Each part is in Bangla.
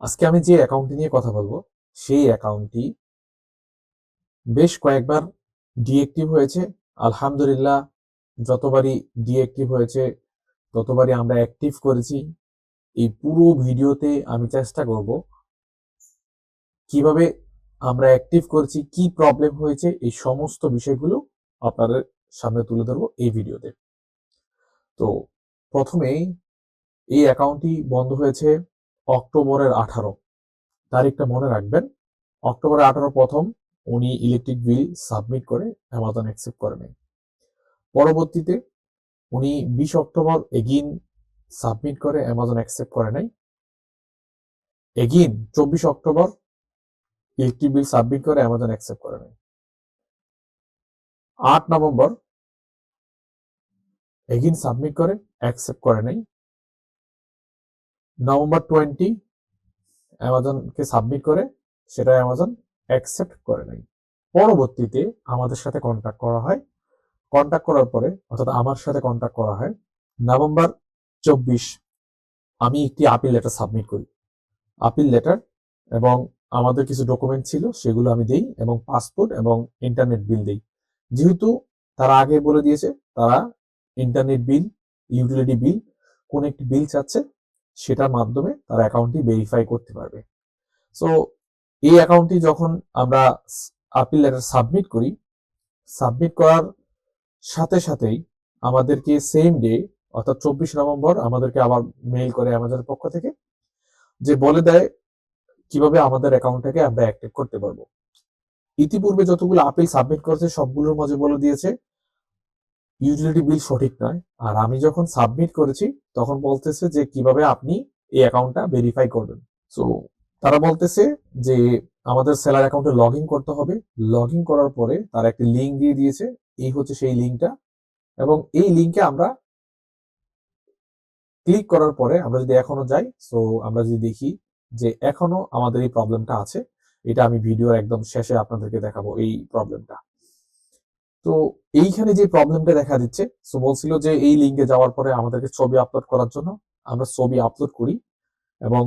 আজকে আমি যে অ্যাকাউন্টটি নিয়ে কথা বলবো সেই অ্যাকাউন্টটি বেশ কয়েকবার ডিএক্টিভ হয়েছে। আলহামদুলিল্লাহ, যতবারই ডিএক্টিভ হয়েছে ততবারই আমরা অ্যাক্টিভ করেছি। এই পুরো ভিডিওতে আমি চেষ্টা করব কিভাবে আমরা অ্যাক্টিভ করেছি, কি প্রবলেম হয়েছে, এই সমস্ত বিষয়গুলো আপনাদের সামনে তুলে ধরবো এই ভিডিওতে। তো প্রথমেই এই অ্যাকাউন্টটি বন্ধ হয়েছে অক্টোবরের 18 তারিখটা মনে রাখবেন। অক্টোবরের 18 প্রথম উনি ইলেকট্রিক বিল সাবমিট করে অ্যামাজন অ্যাকসেপ্ট করে নেয়। পরবর্তীতে উনি 20 অক্টোবর এগিন সাবমিট করে অ্যামাজন অ্যাকসেপ্ট করে নাই। এগিন 24 অক্টোবর ইলেকট্রিক বিল সাবমিট করে অ্যামাজন অ্যাকসেপ্ট করে নেয়। 8 নভেম্বর এগিন সাবমিট করে অ্যাকসেপ্ট করে নাই। নভেম্বর 20 অ্যামাজনকে সাবমিট করে সেটা অ্যামাজন অ্যাকসেপ্ট করে নাই। পরবর্তীতে আমাদের সাথে কন্ট্যাক্ট করা হয়। কন্ট্যাক্ট করার পরে অর্থাৎ আমার সাথে কন্ট্যাক্ট করা হয় নভেম্বর 24 আমি একটি আপিল লেটার সাবমিট করি। আপিল লেটার এবং আমাদের কিছু ডকুমেন্ট ছিল সেগুলো আমি দেই এবং পাসপোর্ট এবং ইন্টারনেট বিল দেই। যেহেতু তারা আগে বলে দিয়েছে তারা ইন্টারনেট বিল, ইউটিলিটি বিল কোন একটি বিল চাচ্ছে, সেটার মাধ্যমে তারা অ্যাকাউন্টটি ভেরিফাই করতে পারবে। সো এই অ্যাকাউন্টটি যখন আমরা আপিল লেটার সাবমিট করি, সাবমিট করার সাথে সাথেই আমাদেরকে সেম ডে অর্থাৎ 24 নভেম্বর আমাদেরকে আবার মেইল করে অ্যামাজনের পক্ষ থেকে, যে বলে দেয় কিভাবে আমাদের অ্যাকাউন্টটাকে আমরা অ্যাক্টিভ করতে পারবো। ইতিপূর্বে যতগুলো আপিল সাবমিট করেছে সবগুলোর মাঝে বলে দিয়েছে ইউটিলিটি বিল সঠিক নয়। আর আমি যখন সাবমিট করেছি তখন বলতেছে যে কিভাবে আপনি এই অ্যাকাউন্টটা ভেরিফাই করবেন। সো তারা বলতেছে যে আমাদের সেলার অ্যাকাউন্টে লগ ইন করতে হবে। লগ ইন করার পরে তারা একটি লিঙ্ক দিয়ে দিয়েছে, এই হচ্ছে সেই লিঙ্কটা। এবং এই লিঙ্কে আমরা ক্লিক করার পরে আমরা যদি এখনো যাই, সো আমরা যদি দেখি যে এখনো আমাদের এই প্রবলেমটা আছে, এটা আমি ভিডিওর একদম শেষে আপনাদেরকে দেখাবো এই প্রবলেমটা। তো এইখানে যে প্রবলেমটা দেখা দিচ্ছে, সো বলছিল যে এই লিঙ্কে যাওয়ার পরে আমাদেরকে ছবি আপলোড করার জন্য। আমরা ছবি আপলোড করি এবং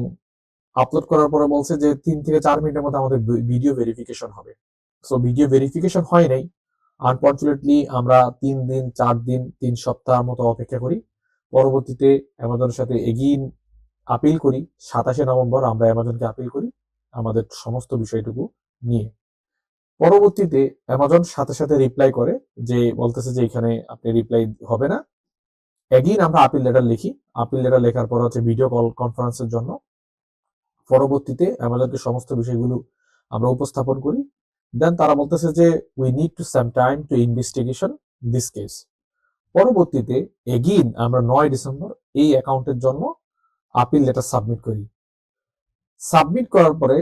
আপলোড করার পরে বলছে যে 3 থেকে 4 মিনিটের মধ্যে আমাদের ভিডিও ভেরিফিকেশন হবে। সো ভিডিও ভেরিফিকেশন হয় নাই। আনফরচুনেটলি আমরা 3 দিন, 4 দিন, 3 সপ্তাহের মতো অপেক্ষা করি। পরবর্তীতে অ্যামাজনের সাথে এগেইন আপিল করি। 27 নভেম্বর আমরা অ্যামাজনকে আপিল করি আমাদের সমস্ত বিষয়টুকু নিয়ে। পরবর্তীতে অ্যামাজন সাথে সাথে রিপ্লাই করে, যে বলতেছে যে এখানে আপনি রিপ্লাই হবে না। এগেইন আমরা আপিল লেটার লিখি। আপিল লেটার লেখার পর হচ্ছে ভিডিও কল কনফারেন্সের জন্য। পরবর্তীতে অ্যামাজনকে সমস্ত বিষয়গুলো আমরা উপস্থাপন করি। দেন তারা বলতেছে যে we need to some time to investigation this case. পরবর্তীতে এগেইন আমরা 9 ডিসেম্বর এই অ্যাকাউন্টের জন্য আপিল লেটার সাবমিট করি। সাবমিট করার পরে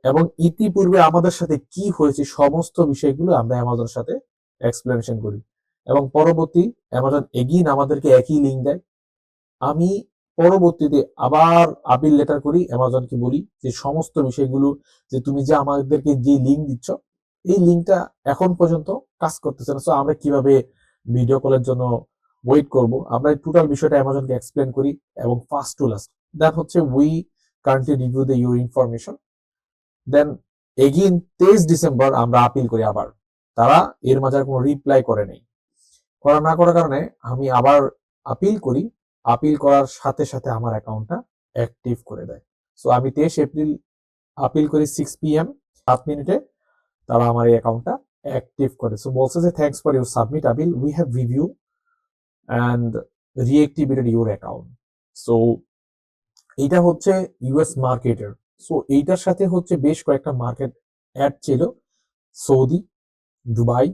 এবং ইতিপূর্বে আমাদের সাথে কি হয়েছে সমস্ত বিষয়গুলো আমরা অ্যামাজনের সাথে এক্সপ্লেনেশন করি এবং পরবর্তী অ্যামাজন এগেইন আমাদেরকে একই লিঙ্ক দেয়। আমি পরবর্তীতে আবার আপিল লেটার করি, অ্যামাজনকে বলি যে সমস্ত বিষয়গুলো, যে তুমি যে আমাদেরকে যে লিঙ্ক দিচ্ছ এই লিঙ্কটা এখন পর্যন্ত কাজ করতেছে না। সো আমরা কিভাবে ভিডিও কলের জন্য ওয়েট করব, আমরা এই টোটাল বিষয়টা অ্যামাজনকে এক্সপ্লেন করি এবং ফার্স্ট টু লাস্ট দ্যাট হচ্ছে we currently review the your information. Then again 23 December আমরা আপিল করি আবার। তারা এর মাঝে আর কোনো রিপ্লাই করে নেই। করা না করার কারণে আমি আবার আপিল করি। আপিল করার সাথে সাথে আমার অ্যাকাউন্টটা অ্যাক্টিভ করে দেয়। সো আমি 23 এপ্রিল আপিল করি 6 PM 7 মিনিটে তারা আমার এই অ্যাকাউন্টটা অ্যাক্টিভ করে। সো বলছে যে thanks for your submit appeal, we have review and reactivated your account. So এইটা হচ্ছে ইউএস মার্কেটের। সো এইটার সাথে হচ্ছে বেশ কয়েকটা মার্কেট অ্যাড ছিল, সৌদি, দুবাই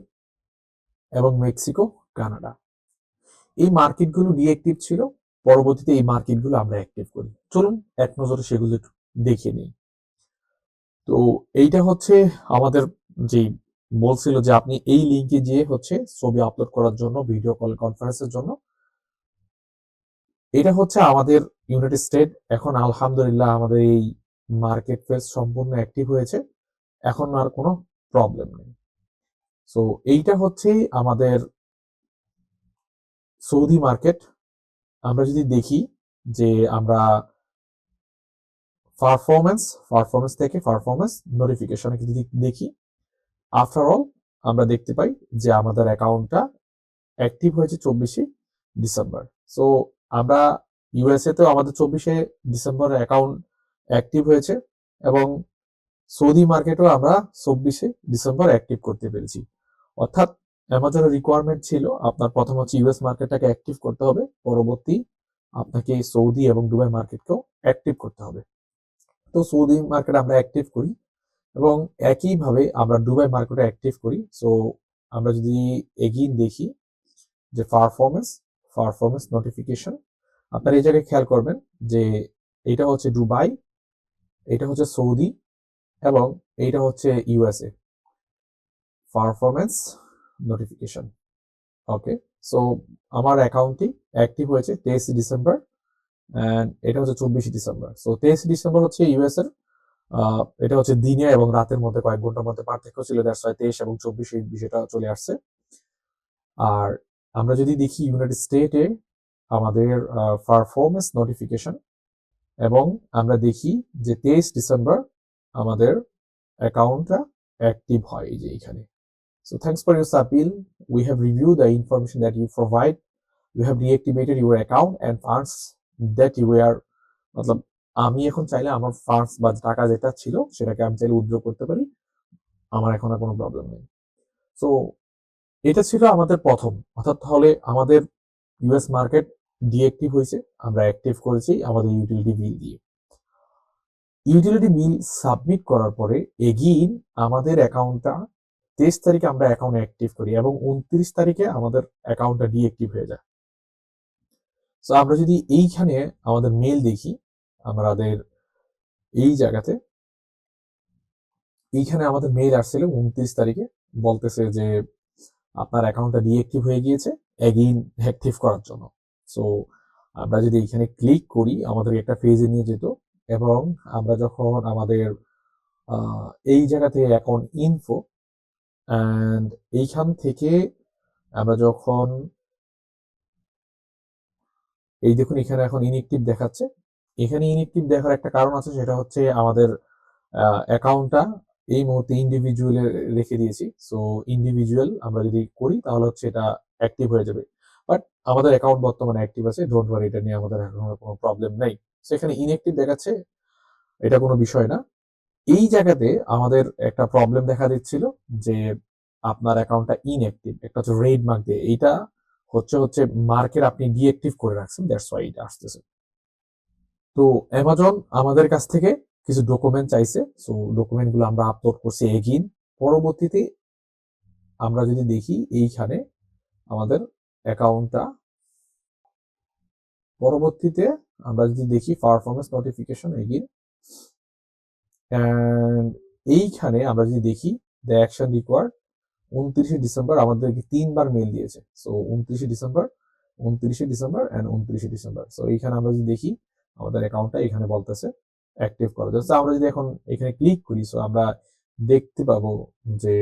এবং মেক্সিকো, কানাডা। এই মার্কেটগুলো ডিঅ্যাক্টিভ ছিল। পরবর্তীতে এই মার্কেটগুলো আমরা অ্যাক্টিভ করি। চলুন এক নজরে সেগুলো একটু দেখে নিই। তো এইটা হচ্ছে আমাদের যে বলছিল যে আপনি এই লিঙ্কে গিয়ে হচ্ছে ছবি আপলোড করার জন্য, ভিডিও কল কনফারেন্সের জন্য। এটা হচ্ছে আমাদের ইউনাইটেড স্টেট। এখন আলহামদুলিল্লাহ আমাদের এই মার্কেট প্লেস সম্পূর্ণ অ্যাক্টিভ হয়েছে, এখন আর কোনো প্রবলেম নেই। সো এইটা হচ্ছে আমাদের সৌদি মার্কেট। আমরা যদি দেখি যে আমরা পারফরমেন্স থেকে পারফরমেন্স নোটিফিকেশনে যদি দেখি, আফটার অল আমরা দেখতে পাই যে আমাদের অ্যাকাউন্টটা অ্যাক্টিভ হয়েছে 24শে ডিসেম্বর। সো আমরা ইউএসএ তেও আমাদের 24শে ডিসেম্বর অ্যাকাউন্ট অ্যাক্টিভ হয়েছে এবং সৌদি মার্কেটেও আমরা 24শে ডিসেম্বর অ্যাক্টিভ করতে পেরেছি। অর্থাৎ অ্যামাজনের রিকোয়ারমেন্ট ছিল আপনার প্রথম হচ্ছে ইউএস মার্কেটটাকে অ্যাক্টিভ করতে হবে, পরবর্তী আপনাকে সৌদি এবং দুবাই মার্কেটকেও অ্যাক্টিভ করতে হবে। তো সৌদি মার্কেট আমরা অ্যাক্টিভ করি এবং একইভাবে আমরা দুবাই মার্কেটে অ্যাক্টিভ করি। সো আমরা যদি এগেইন দেখি যে পারফরমেন্স নোটিফিকেশন, আপনারা এই জায়গায় খেয়াল করবেন যে এটা হচ্ছে দুবাই, এটা হচ্ছে সৌদি এবং এইটা হচ্ছে ইউএসএ পারফরমেন্স নোটিফিকেশন। ওকে, সো আমার অ্যাকাউন্টটি অ্যাক্টিভ হয়েছে 23 ডিসেম্বর অ্যান্ড এটা হচ্ছে 24 ডিসেম্বর। সো 23 ডিসেম্বর হচ্ছে ইউএস এর, এটা হচ্ছে দিনে এবং রাতের মধ্যে কয়েক ঘন্টার মধ্যে পার্থক্য ছিল, দ্যাটস ওয়াই 23 এবং 24 এই বিষয়টা চলে আসছে। আর আমরা যদি দেখি ইউনাইটেড স্টেটে আমাদের পারফরমেন্স নোটিফিকেশন এবং আমরা দেখি যে 23 ডিসেম্বর আমাদের অ্যাকাউন্টটা অ্যাক্টিভ হয় এই যে এখানে। So thanks for your appeal. We have reviewed the information that you provide. You have reactivated your account and funds that you were, मतलब আমি এখন চাইলে আমার ফান্ডস বা টাকা যেটা ছিল সেটাকে আমি চাইলে উইথড্র করতে পারি, আমার এখন আর কোনো প্রবলেম নেই। সো এটা ছিল আমাদের প্রথম, অর্থাৎ তাহলে আমাদের ইউএস মার্কেট ডিঅ্যাক্টিভ হয়েছে, আমরা অ্যাক্টিভ করেছি আমাদের ইউটিলিটি বিল দিয়ে। ইউটিলিটি বিল সাবমিট করার পরে এগেইন আমাদের অ্যাকাউন্টটা 23 তারিখে আমরা অ্যাকাউন্ট অ্যাক্টিভ করি এবং 29 তারিখে আমাদের অ্যাকাউন্টটা ডিঅ্যাক্টিভ হয়ে যায়। সো আমরা যদি এইখানে আমাদের মেল দেখি, আমাদের এই জায়গাতে এইখানে আমাদের মেল আসছিল 29 তারিখে, বলতেছে যে আপনার অ্যাকাউন্টটা ডিঅ্যাক্টিভ হয়ে গিয়েছে, এগেইন অ্যাক্টিভ করার জন্য। সো আমরা যদি এখানে ক্লিক করি আমাদের একটা পেজে নিয়ে যেত এবং আমরা যখন আমাদের এই জায়গাতে অ্যাকাউন্ট ইনফো অ্যান্ড এইখান থেকে আমরা যখন এই দেখুন এখানে এখন ইনএক্টিভ দেখাচ্ছে, এখানে ইনএক্টিভ দেখার একটা কারণ আছে, সেটা হচ্ছে আমাদের অ্যাকাউন্টটা এই মুহূর্তে ইন্ডিভিজুয়ালে রেখে দিয়েছি। সো ইন্ডিভিজুয়াল আমরা যদি করি তাহলে হচ্ছে এটা অ্যাক্টিভ হয়ে যাবে, বাট আমাদের অ্যাকাউন্ট বর্তমানে অ্যাক্টিভ আছে, ডোন্ট ওয়ারি, এটা নিয়ে আমাদের এখন কোনো প্রবলেম নেই। সো এখানে ইনএক্টিভ দেখাচ্ছে, এটা কোনো বিষয় না। এই জায়গাতে আমাদের একটা প্রবলেম দেখা দিচ্ছিল যে আপনার অ্যাকাউন্টটা ইনঅ্যাক্টিভ, একটা হচ্ছে রেড মার্ক দিয়ে, এইটা হচ্ছে মার্কের আপনি ডিঅ্যাক্টিভ করে রাখছেন, দ্যাটস ওয়াই এটা আসতেছে। তো অ্যামাজন আমাদের কাছ থেকে কিছু ডকুমেন্ট চাইছে, সো ডকুমেন্টগুলো আমরা আপলোড করছি এগেইন। পরবর্তীতে আমরা যদি দেখি এইখানে আমাদের অ্যাকাউন্টটা, পরবর্তীতে আমরা যদি দেখি পারফরমেন্স নোটিফিকেশন এগেইন, অ্যান্ড এইখানে আমরা যদি দেখি দ্য অ্যাকশন রিকোয়ার্ড 29 ডিসেম্বর আমাদেরকে 3বার মেল দিয়েছে। So 29 December and 29 December. So এইখানে আমরা যদি দেখি আমাদের অ্যাকাউন্টটা এখানে বলতেছে অ্যাক্টিভ করা যাচ্ছে। আমরা যদি এখন এখানে ক্লিক করি, সো আমরা দেখতে পাবো যে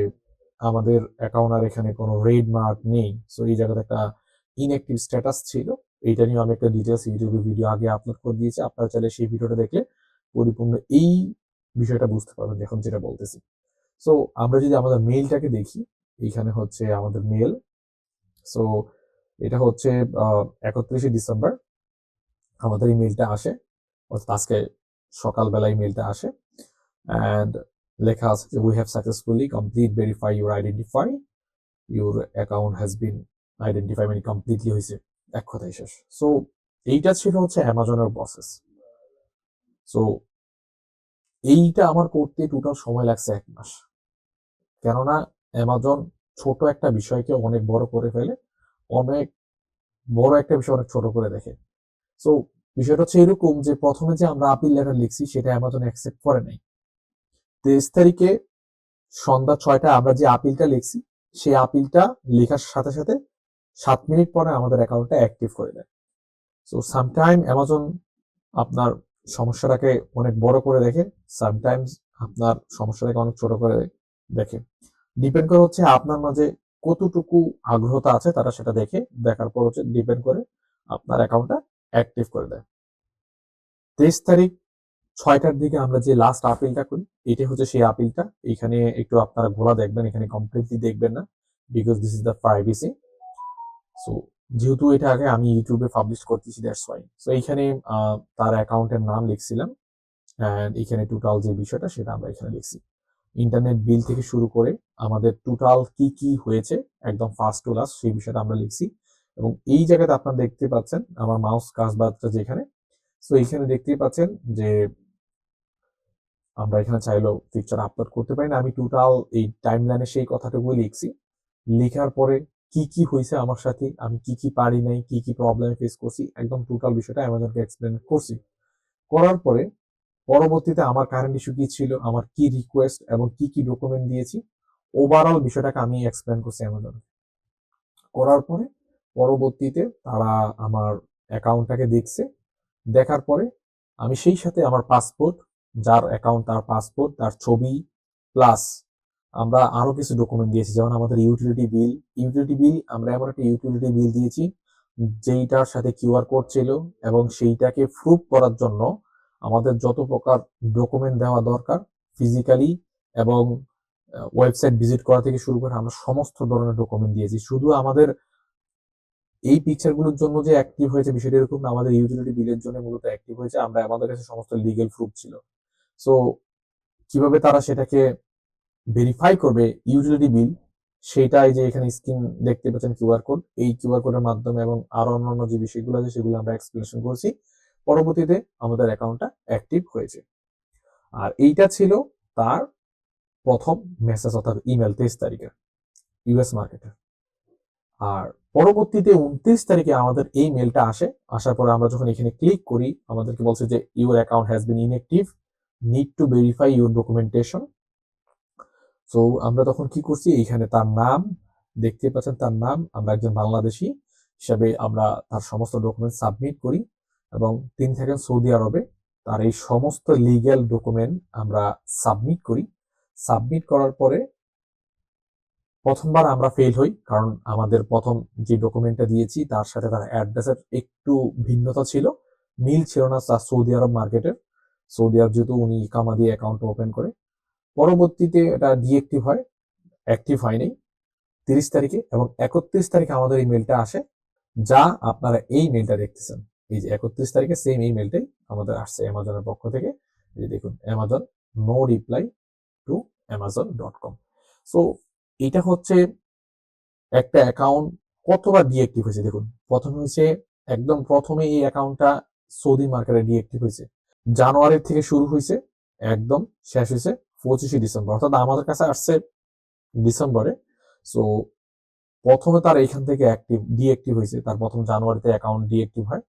আমাদের অ্যাকাউন্ট আর এখানে কোনো রেড মার্ক নেই। সো এই জায়গাতে একটা ইনঅ্যাক্টিভ স্ট্যাটাস ছিল, এইটা নিয়ে আমি একটা ডিটেলস ইউটিউবে ভিডিও আগে আপলোড করে দিয়েছি, আপনারা চাইলে সেই ভিডিওটা দেখলে পরিপূর্ণ এই বিষয়টা বুঝতে পারবেন এখন যেটা বলতেছি। সো আমরা যদি আমাদের মেইলটাকে দেখি, এইখানে হচ্ছে আমাদের মেল। সো এটা হচ্ছে 31 ডিসেম্বর আমাদের এই মেইলটা আসে, অর্থাৎ আজকে সকালবেলা এই মেইলটা আসে অ্যান্ড লেখা আছে যে we have successfully complete verify your identify, your account has been identify, মানে কমপ্লিটলি হয়েছে, এক কথাই শেষ। সো এইটা ছিল হচ্ছে অ্যামাজনের প্রসেস। সো এইটা আমার করতে টোটাল সময় লাগছে 1 মাস, কেননা অ্যামাজন ছোট একটা বিষয়কে অনেক বড় করে ফেলে, অনেক বড় একটা বিষয় অনেক ছোট করে দেখে। সো বিষয়টা হচ্ছে এরকম যে প্রথমে যে আমরা আপিল লেটার লিখছি সেটা অ্যামাজন অ্যাকসেপ্ট করে নাই। 23 তারিখে সন্ধ্যা 6টায় আমরা যে আপিলটা লিখছি সেই আপিলটা লেখার সাথে সাথে 7 মিনিট পরে আমাদের অ্যাকাউন্টটা অ্যাক্টিভ করে দেয়। সো সামটাইম অ্যামাজন আপনার সমস্যাটাকে অনেক বড় করে দেখে, সামটাইমস আপনার সমস্যাটাকে অনেক ছোট করে দেখে, ডিপেন্ড করে হচ্ছে আপনার মাঝে কতটুকু আগ্রহতা আছে, তারা সেটা দেখে, দেখার পর হচ্ছে ডিপেন্ড করে আপনার অ্যাকাউন্টটা অ্যাক্টিভ করে দেয়। 23 তারিখ 6টার দিকে আমরা যে লাস্ট আপিলটা করি, এটা হচ্ছে সেই আপিলটা। এখানে একটু আপনারা ঘোলা দেখবেন, এখানে কমপ্লিটলি দেখবেন না, because this is the privacy. So যেহেতু এটা আগে আমি ইউটিউবে পাবলিশ করতেছি, দ্যাটস ওয়াই। সো এইখানে তার অ্যাকাউন্টের নাম লিখছিলাম, অ্যান্ড এখানে টোটাল যে বিষয়টা সেটা আমরা এখানে লিখছি। ইন্টারনেট বিল থেকে শুরু করে আমাদের টোটাল কি কি হয়েছে একদম ফার্স্ট টু লাস্ট সেই বিষয়টা আমরা লিখছি। এবং এই জায়গাতে আপনারা দেখতে পাচ্ছেন আমার মাউস কাজবারটা যেখানে, সো এইখানে দেখতেই পাচ্ছেন যে আমরা এখানে চাইলেও পিকচার আপলোড করতে পারি না। আমি টোটাল এই টাইমলাইনে সেই কথাটুকুই লিখছি। লেখার পরে কি কি হয়েছে আমার সাথে, আমি কি কি পারি নাই, কি কি প্রবলেম ফেস করছি, একদম টোটাল বিষয়টা অ্যামাজনকে এক্সপ্লেন করছি। করার পরে পরবর্তীতে আমার কারেন্ট ইস্যু কি ছিল, আমার কি রিকোয়েস্ট এবং কি কি ডকুমেন্ট দিয়েছি, ওভারঅল বিষয়টাকে আমি এক্সপ্লেন করছি অ্যামাজন। করার পরে পরবর্তীতে তারা আমার অ্যাকাউন্টটাকে দেখছে। দেখার পরে আমি সেই সাথে আমার পাসপোর্ট, যার অ্যাকাউন্ট তার পাসপোর্ট, তার ছবি, প্লাস আমরা আরো কিছু ডকুমেন্ট দিয়েছি, যেমন আমাদের ইউটিলিটি বিল। ইউটিলিটি বিল আমরা এমন একটা ইউটিলিটি বিল দিয়েছি যেইটার সাথে কিউআর কোড ছিল, এবং সেইটাকে প্রুফ করার জন্য আমাদের যত প্রকার ডকুমেন্ট দেওয়া দরকার ফিজিক্যালি এবং ওয়েবসাইট ভিজিট করা থেকে শুরু করে আমরা সমস্ত ধরনের ডকুমেন্ট দিয়েছি। শুধু আমাদের এই পিকচারগুলোর জন্য যে অ্যাক্টিভ হয়েছে বিষয়টা এরকম না, আমাদের ইউটিলিটি বিলের জন্য মূলত অ্যাক্টিভ হয়েছে। আমরা আমাদের কাছে সমস্ত লিগেল প্রুফ ছিল। সো কিভাবে তারা সেটাকে ভেরিফাই করবে ইউটিলিটি বিল, সেটাই যে এখানে স্ক্রিন দেখতে পাচ্ছেন কিউআর কোড, এই কিউআর কোডের মাধ্যমে এবং আরো অন্যান্য যে বিষয়গুলো আছে সেগুলো আমরা এক্সপ্লেনেশন করছি। পরবর্তীতে আমাদের অ্যাকাউন্টটা অ্যাক্টিভ হয়েছে। আর এইটা ছিল তার প্রথম মেসেজ অর্থাৎ ইমেল 23 তারিখে ইউএস মার্কেটে। আর পরবর্তীতে 29 তারিখে আমাদের এই মেলটা আসে। আসার পরে আমরা যখন এখানে ক্লিক করি, আমাদেরকে বলছে যে your account has been inactive, need to verify your documentation. So আমরা তখন কি করছি, এইখানে তার নাম দেখতে পাচ্ছেন, তার নাম, আমরা একজন বাংলাদেশি হিসাবে আমরা তার সমস্ত ডকুমেন্ট সাবমিট করি, এবং তিনি থাকেন সৌদি আরবে। তার এই সমস্ত লিগ্যাল ডকুমেন্ট আমরা সাবমিট করি। সাবমিট করার পরে প্রথমবার আমরা ফেল হই, কারণ আমাদের প্রথম যে ডকুমেন্টটা দিয়েছি তার সাথে তার অ্যাড্রেসের একটু ভিন্নতা ছিল, মিল ছিল না তার সৌদি আরব মার্কেটের। সৌদি আরব যেহেতু উনি ইকামা দিয়ে অ্যাকাউন্ট ওপেন করে, পরবর্তীতে এটা ডিএক্টিভ হয়, অ্যাক্টিভ হয়নি 30 তারিখে, এবং 31 তারিখে আমাদের এই মেলটা আসে, যা আপনারা এই মেলটা দেখতেছেন। এই যে 31 তারিখে সেম এই মেলটাই আমাদের আসছে অ্যামাজনের পক্ষ থেকে। এই যে দেখুন, Amazon no reply to amazon.com। So এটা হচ্ছে একটা অ্যাকাউন্ট কতবার ডিএক্টিভ হয়েছে দেখুন। প্রথমে হয়েছে, একদম প্রথমে এই অ্যাকাউন্টটা সৌদি মার্কেটে ডিএক্টিভ হয়েছে জানুয়ারি থেকে শুরু হয়েছে, একদম শেষ হয়েছে 25শে ডিসেম্বর, অর্থাৎ আমাদের কাছে আসছে ডিসেম্বরে। সো প্রথমে তার এইখান থেকে ডিএক্টিভ হয়েছে, তার প্রথম জানুয়ারিতে অ্যাকাউন্ট ডিএক্টিভ হয়।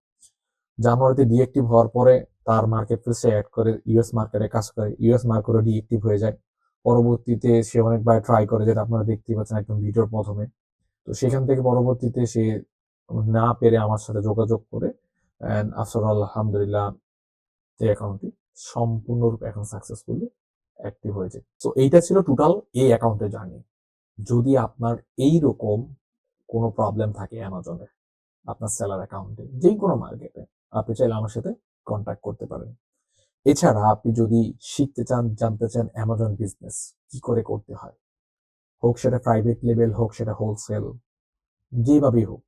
জানুয়ারিতে ডিএক্টিভ হওয়ার পরে তার মার্কেট প্লেসে অ্যাড করে ইউএস মার্কেটে কাজ করে, ইউএস মার্কেটে ডিএক্টিভ হয়ে যায়। পরবর্তীতে সে অনেকবার ট্রাই করে, যেটা আপনারা দেখতে পাচ্ছেন একদম ভিডিওর প্রথমে। তো সেখান থেকে পরবর্তীতে সে না পেরে আমার সাথে যোগাযোগ করে, অ্যান্ড আফটার অল আলহামদুলিল্লাহ এই অ্যাকাউন্টটি সম্পূর্ণরূপে এখন সাকসেসফুলি অ্যাক্টিভ হয়েছে। তো এইটা ছিল টোটাল এই অ্যাকাউন্টের জার্নি। যদি আপনার এই রকম কোনো প্রবলেম থাকে অ্যামাজনে, আপনার সেলার অ্যাকাউন্টে, যে কোনো মার্কেটে, আপনি চাইলে আমার সাথে কন্ট্যাক্ট করতে পারেন। এছাড়া আপনি যদি শিখতে চান, জানতে চান অ্যামাজন বিজনেস কি করে করতে হয়, হোক সেটা প্রাইভেট লেভেল, হোক সেটা হোলসেল, যেভাবেই হোক,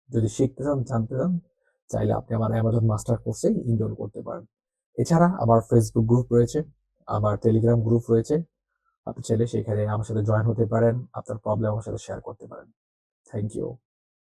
যদি শিখতে চান, জানতে চান, চাইলে আপনি আমার অ্যামাজন মাস্টার কোর্সে ইনরোল করতে পারেন। এছাড়া আমার ফেসবুক গ্রুপ রয়েছে, আমার টেলিগ্রাম গ্রুপ রয়েছে, আপনি চাইলে সেখানে আমার সাথে জয়েন হতে পারেন, আপনার প্রবলেম আমার সাথে শেয়ার করতে পারেন। Thank you.